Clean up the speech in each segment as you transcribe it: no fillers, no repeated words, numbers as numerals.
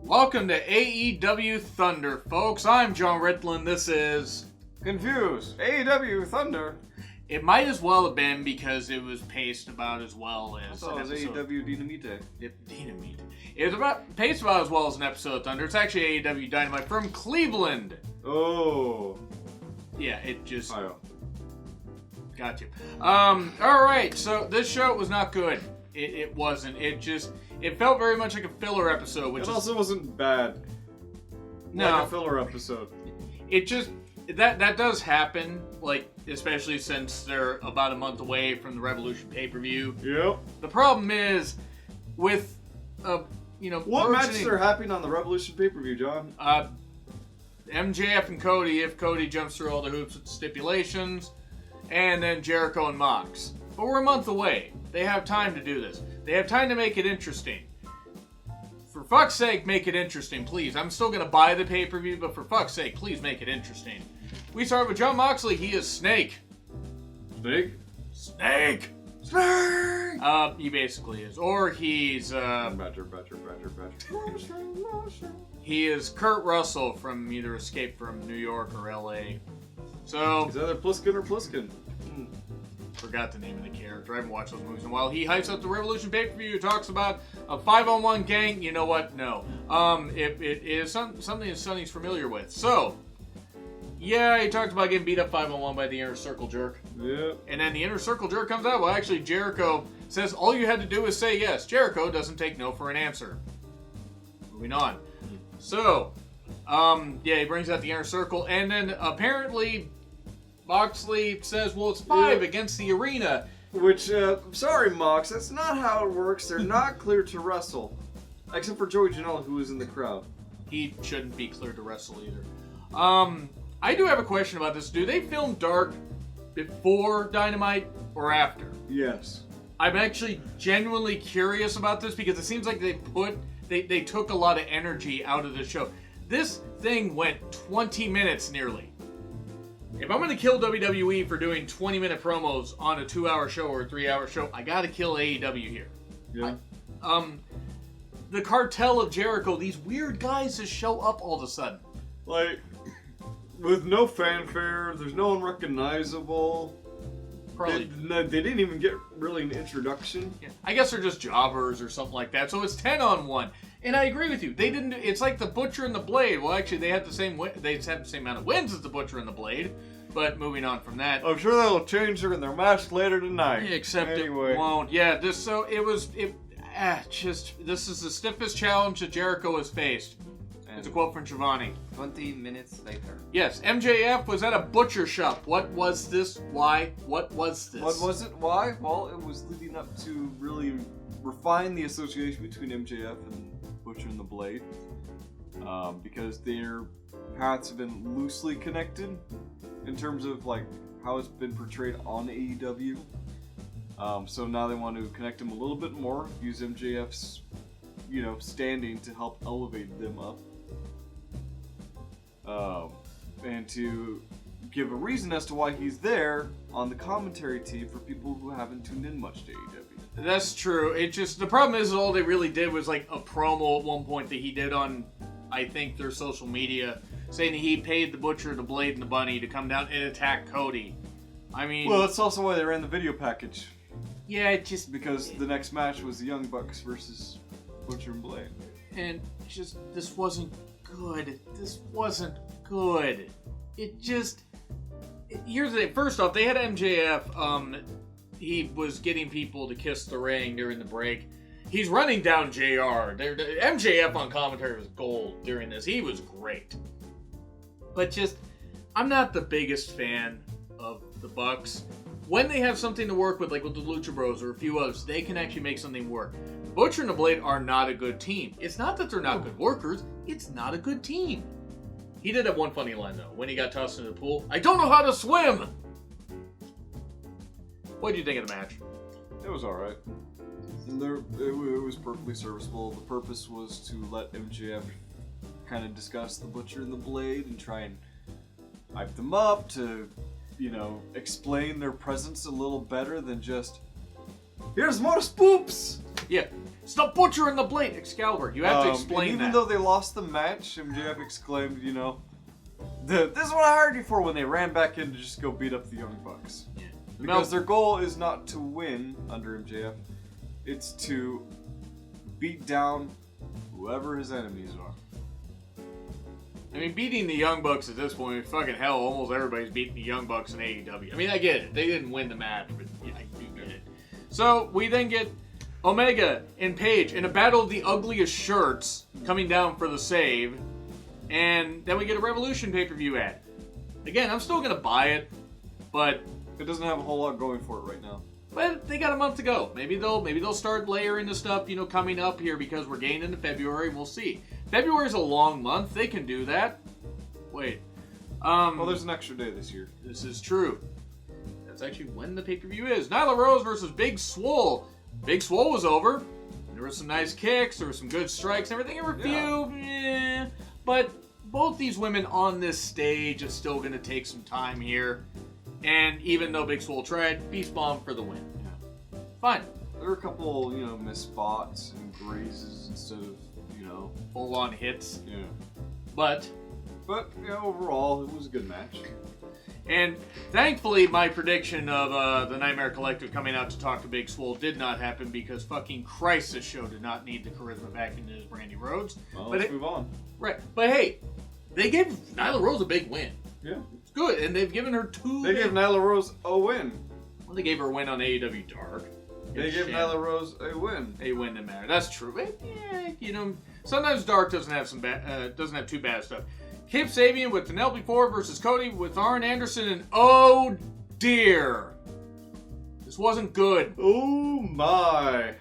Welcome to AEW Thunder, folks. I'm John Ritland. This is... Confused. AEW Thunder. It might as well have been because it was paced about as well as... I thought it was AEW Dynamite. Dynamite. It was paced about as well as an episode of Thunder. It's actually AEW Dynamite from Cleveland. Oh. Yeah, it just... I know. Got you. Alright, so this show was not good. It wasn't. It felt very much like a filler episode. Which also wasn't bad. No. Like a filler episode. It just... That does happen, like, especially since they're about a month away from the Revolution pay-per-view. Yep. The problem is, with, what matches are happening on the Revolution pay-per-view, John? MJF and Cody, if Cody jumps through all the hoops with the stipulations, and then Jericho and Mox. But we're a month away. They have time to do this. They have time to make it interesting. For fuck's sake, make it interesting, please. I'm still going to buy the pay-per-view, but for fuck's sake, please make it interesting. We start with Jon Moxley. He is Snake. Snake? Snake! Snake! He basically is. Or he's, Badger. He is Kurt Russell from either Escape from New York or L.A. So... He's either Pliskin or Pliskin. Forgot the name of the character. I haven't watched those movies in a while. He hypes up the Revolution pay-per-view, talks about a 5-on-1 gang. You know what? No. It is something that Sonny's familiar with. So, yeah, he talked about getting beat up 5-on-1 by the Inner Circle Jerk. Yeah. And then the Inner Circle Jerk comes out. Well, actually, Jericho says all you had to do is say yes. Jericho doesn't take no for an answer. Moving on. So, he brings out the Inner Circle, and then apparently... Moxley says, well, it's 5 against the arena. Which, sorry, Mox, that's not how it works. They're not cleared to wrestle. Except for Joey Janela, who was in the crowd. He shouldn't be cleared to wrestle either. I do have a question about this. Do they film Dark before Dynamite or after? Yes. I'm actually genuinely curious about this because it seems like they took a lot of energy out of the show. This thing went 20 minutes nearly. If I'm going to kill WWE for doing 20-minute promos on a 2-hour show or a 3-hour show, I got to kill AEW here. Yeah. The cartel of Jericho, these weird guys just show up all of a sudden. Like, with no fanfare, there's no one recognizable. Probably. They didn't even get really an introduction. Yeah. I guess they're just jobbers or something like that. So it's 10-on-1. And I agree with you. They didn't. It's like the Butcher and the Blade. Well, actually, they had the same. They had the same amount of wins as the Butcher and the Blade. But moving on from that, I'm sure they'll change her in their match later tonight. Except anyway. It won't. Yeah. This is the stiffest challenge that Jericho has faced. It's a quote from Giovanni. 20 minutes later. Yes, MJF was at a butcher shop. What was this? Why? What was this? What was it? Why? Well, it was leading up to really refine the association between MJF and Butcher and the Blade. Because their paths have been loosely connected in terms of like how it's been portrayed on AEW. So now they want to connect them a little bit more, use MJF's, standing to help elevate them up. And to give a reason as to why he's there on the commentary team for people who haven't tuned in much to AEW. That's true. The problem is all they really did was like a promo at one point that he did on, I think, their social media, saying that he paid the Butcher, the Blade, and the Bunny to come down and attack Cody. I mean... Well, that's also why they ran the video package. Yeah, Because the next match was the Young Bucks versus Butcher and Blade. And this wasn't good. This wasn't good. Here's the thing. First off, they had MJF, he was getting people to kiss the ring during the break. He's running down JR. MJF on commentary was gold during this. He was great. But I'm not the biggest fan of the Bucks. When they have something to work with, like with the Lucha Bros or a few others, they can actually make something work. The Butcher and the Blade are not a good team. It's not that they're not good workers. It's not a good team. He did have one funny line, though, when he got tossed into the pool. I don't know how to swim! What did you think of the match? It was alright. It was perfectly serviceable. The purpose was to let MJF kind of discuss the Butcher and the Blade and try and hype them up to, explain their presence a little better than just, here's more spoops! Yeah. Stop butchering the blade! Excalibur, you have to explain even that. though they lost the match, MJF exclaimed, this is what I hired you for when they ran back in to just go beat up the Young Bucks. Yeah. Because their goal is not to win under MJF, it's to beat down whoever his enemies are. I mean, beating the Young Bucks at this point, fucking hell, almost everybody's beating the Young Bucks in AEW. I mean, I get it. They didn't win the match, but yeah, I do get it. So, we then get Omega and Page in a battle of the ugliest shirts coming down for the save. And then we get a Revolution pay-per-view ad. Again, I'm still going to buy it, but it doesn't have a whole lot going for it right now. But they got a month to go. Maybe they'll start layering the stuff, coming up here because we're getting into February. We'll see. February's a long month. They can do that. Wait. Well, there's an extra day this year. This is true. That's actually when the pay-per-view is. Nyla Rose versus Big Swole. Big Swole was over. There were some nice kicks. There were some good strikes and everything. But both these women on this stage are still going to take some time here. And even though Big Swole tried, Beast Bomb for the win. Yeah. Fine. There were a couple, missed spots and grazes instead of, full-on hits. Yeah. But overall, it was a good match. And thankfully, my prediction of the Nightmare Collective coming out to talk to Big Swole did not happen because fucking Christ, this show did not need the charisma back into his Brandy Rhodes. Well, let's move on. Right. But hey, they gave Nyla Rose a big win. Yeah. It's good. And they've given her two... They gave Nyla Rose a win. Well, they gave her a win on AEW Dark. They gave Nyla Rose a win. A win didn't matter. That's true. But, sometimes Dark doesn't have doesn't have too bad stuff. Kip Sabian with Penelope Ford versus Cody with Arn Anderson, and oh dear, this wasn't good. Oh my.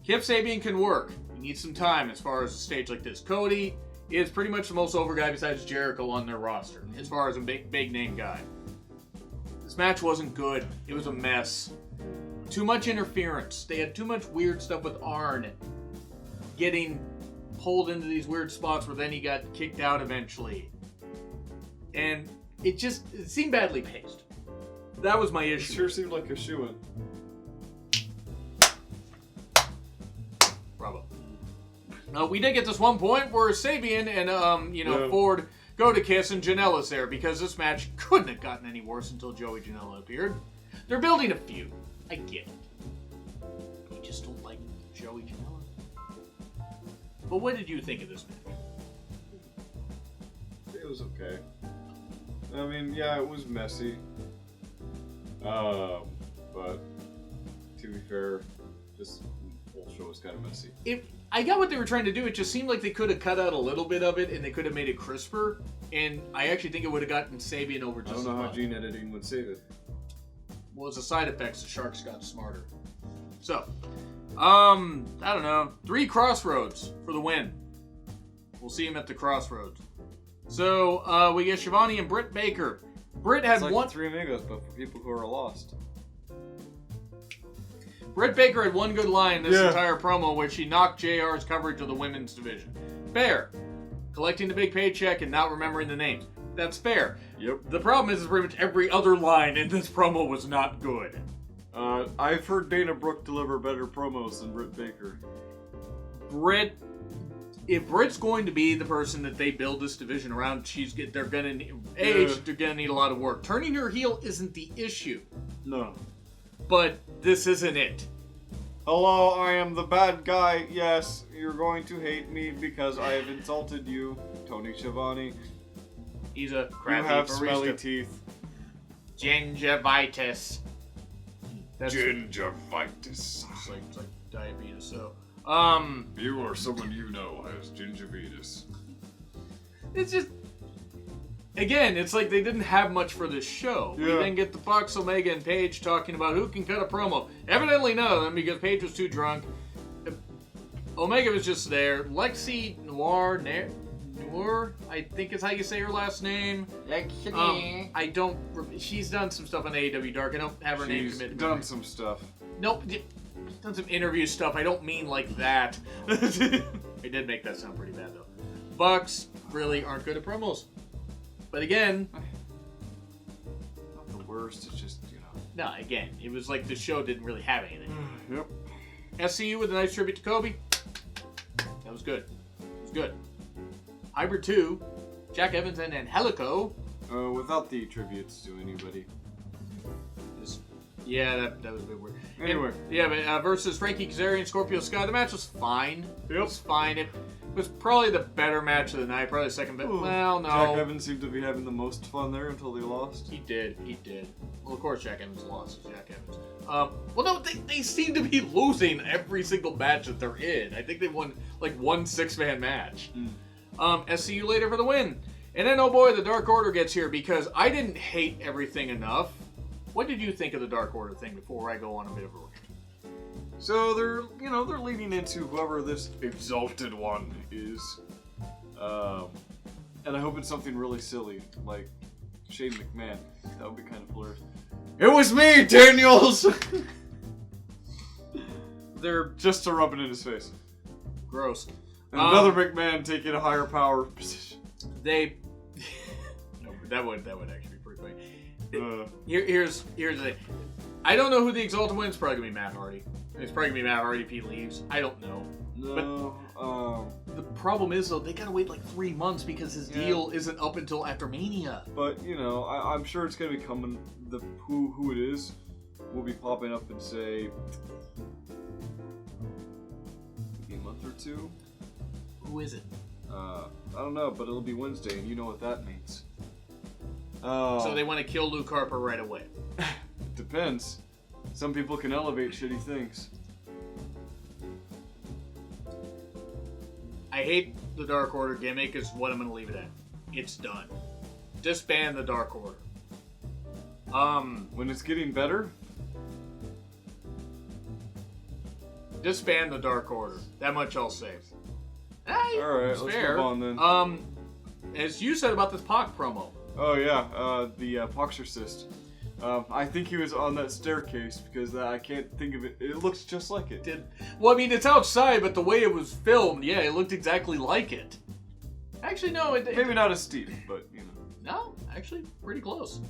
Kip Sabian can work. He needs some time as far as a stage like this. Cody is pretty much the most over guy besides Jericho on their roster as far as a big name guy. This match wasn't good. It was a mess. Too much interference. They had too much weird stuff with Arn getting pulled into these weird spots where then he got kicked out eventually. And it seemed badly paced. That was my issue. It sure seemed like a shoo-in. Bravo. We did get this one point where Sabian and Ford go to kiss and Janela's there because this match couldn't have gotten any worse until Joey Janela appeared. They're building a feud. I get it. You just don't like Joey Janela. But what did you think of this match? It was okay. I mean, yeah, it was messy. But to be fair, this whole show was kind of messy. I got what they were trying to do. It just seemed like they could have cut out a little bit of it and they could have made it crisper. And I actually think it would have gotten Sabian over just I don't know how gene editing would save it. Well, as a side effect, the Sharks got smarter. So, I don't know. 3 Crossroads for the win. We'll see him at the Crossroads. So, we get Shivani and Britt Baker. Britt had it's like one... 3 Amigos, but for people who are lost. Britt Baker had one good line this entire promo where she knocked JR's coverage of the women's division. Fair. Collecting the big paycheck and not remembering the names. That's fair. Yep. The problem is pretty much every other line in this promo was not good. I've heard Dana Brooke deliver better promos than Britt Baker. If Britt's going to be the person that they build this division around, they're gonna need a lot of work. Turning her heel isn't the issue. No. But this isn't it. Hello, I am the bad guy. Yes, you're going to hate me because I have insulted you, Tony Schiavone. He's a crappy You have barista. smelly teeth. Gingivitis. Gingivitis. It's like diabetes. So, You or someone you know has gingivitis. it's just, again, it's like they didn't have much for this show. Yeah. We then get the Bucks, Omega, and Paige talking about who can cut a promo. Evidently none of them because Paige was too drunk. Omega was just there. Lexi Noir, I think is how you say her last name. I don't. She's done some stuff on AEW Dark. I don't have her name committed. She's done some stuff. Nope. She's done some interview stuff. I don't mean like that. I did make that sound pretty bad though. Bucks really aren't good at promos. But again, Not the worst. It's just no. Again, it was like the show didn't really have anything. Yep. SCU with a nice tribute to Kobe. was good. It was good. Hybrid 2, Jack Evans and Angelico. Without the tributes to anybody. Yeah, that was a bit weird. Anyway. But versus Frankie Kazarian and Scorpio Sky. The match was fine. It was fine. It was probably the better match of the night. Probably the second best. Well, no. Jack Evans seemed to be having the most fun there until they lost. He did. Well, of course, Jack Evans lost. It's Jack Evans. Well, no, they seem to be losing every single match that they're in. I think they won like one 6-man match. SCU later for the win. And then, oh boy, the Dark Order gets here because I didn't hate everything enough. What did you think of the Dark Order thing before I go on a bit of a rant? So they're leading into whoever this exalted one is. And I hope it's something really silly, like Shane McMahon. That would be kind of hilarious. It was me, Daniels! They're just to rub it in his face. Gross. And another McMahon taking a higher power position. No, that would actually be pretty funny. Here's the thing. I don't know who the Exalted wins. It's probably gonna be Matt Hardy. It's probably gonna be Matt Hardy if he leaves. I don't know. No. The problem is though, they gotta wait like 3 months because his deal isn't up until after Mania. But I'm sure it's gonna be coming. The who it is will be popping up and say maybe a month or two. Who is it? I don't know, but it'll be Wednesday, and you know what that means. So they want to kill Luke Harper right away. Depends. Some people can elevate shitty things. I hate the Dark Order gimmick is what I'm going to leave it at. It's done. Disband the Dark Order. When it's getting better? Disband the Dark Order. That much I'll say. Hey, alright, let's move on then. As you said about this Pac promo. Oh yeah, the Poxorcist. I think he was on that staircase because I can't think of it. It looks just like it. Well, I mean, it's outside, but the way it was filmed, yeah, it looked exactly like it. Actually, no. Maybe not as steep, but, No, actually, pretty close.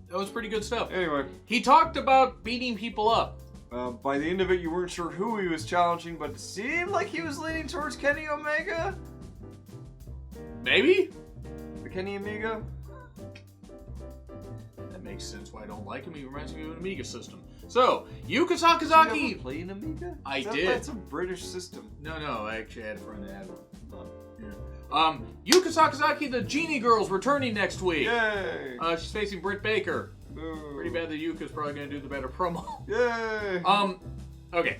That was pretty good stuff. Anyway. He talked about beating people up. By the end of it, you weren't sure who he was challenging, but it seemed like he was leaning towards Kenny Omega? Maybe? The Kenny Omega? That makes sense why I don't like him. He reminds me of an Amiga system. So, Yuka Sakazaki. Did you ever play an Amiga? I did. That's a British system. No, I actually had a friend that had one. Yuka Sakazaki, the Genie Girl's returning next week. Yay! She's facing Britt Baker. Boo. Pretty bad that Yuka's probably going to do the better promo. Yay! Okay.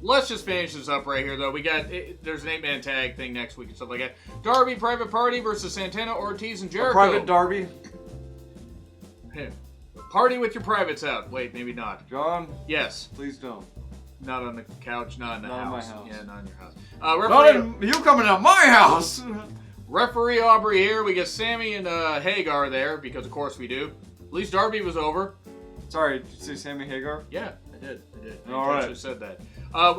Let's just finish this up right here, though. There's an 8-man tag thing next week and stuff like that. Darby Private Party versus Santana, Ortiz, and Jericho. A private Darby. Party with your privates out. Wait, maybe not. John? Yes. Please don't. Not on the couch, not in the house. Not in my house. Yeah, not in your house. You coming to my house! Referee Aubrey here. We get Sammy and Hagar there, because of course we do. At least Darby was over. Sorry, did you say Sammy Hagar? Yeah, I did. I Alright. actually said that.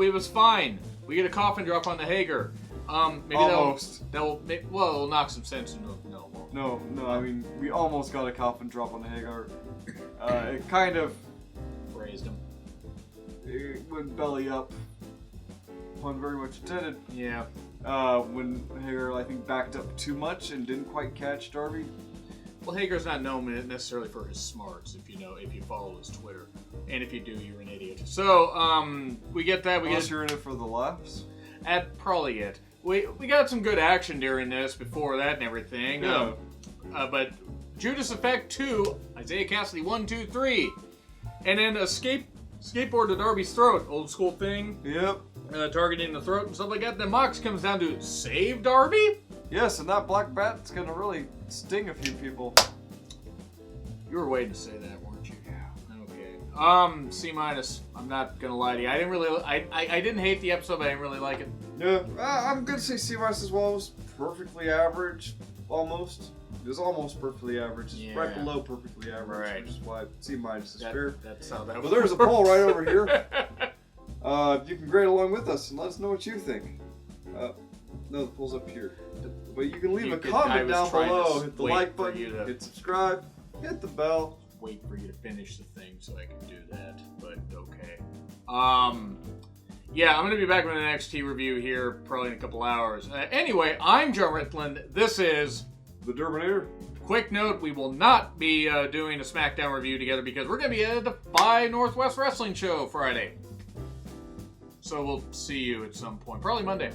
It was fine. We get a coffin drop on the Hagar. Maybe almost. It'll knock some sense into it. No, it won't. No, I mean, we almost got a coffin drop on the Hagar. It kind of... Raised him. It went belly up. Pun very much intended. Yeah. When Hagar, I think, backed up too much and didn't quite catch Darby. Well, Hagar's not known necessarily for his smarts, if you follow his Twitter. And if you do, you're an idiot. So, we get that. Unless you're in it for the laughs. Probably it. We got some good action during this before that and everything. Yeah. But Judas Effect 2, Isaiah Cassidy 1, 2, 3. And then a skateboard to Darby's throat. Old school thing. Yep. Targeting the throat and stuff like that. Then Mox comes down to save Darby? Yes, and that black bat's gonna really sting a few people. You were waiting to say that, weren't you? Yeah. Okay. C-. I'm not gonna lie to you. I didn't really. I didn't hate the episode, but I didn't really like it. Yeah, I'm gonna say C- as well. It was perfectly average, almost. It was almost perfectly average. It's right below perfectly average, right. Which is why C- is fair. That's how that was. But there's a poll right over here. You can grade along with us and let us know what you think. No, the poll's up here. But you can leave a comment down below. Hit the like button, hit subscribe, hit the bell. Wait for you to finish the thing so I can do that, but okay. Yeah, I'm going to be back with an NXT review here probably in a couple hours. Anyway, I'm Joe Ritland. This is The Terminator. Quick note, we will not be doing a SmackDown review together because we're going to be at the Defy Northwest Wrestling Show Friday. So we'll see you at some point, probably Monday.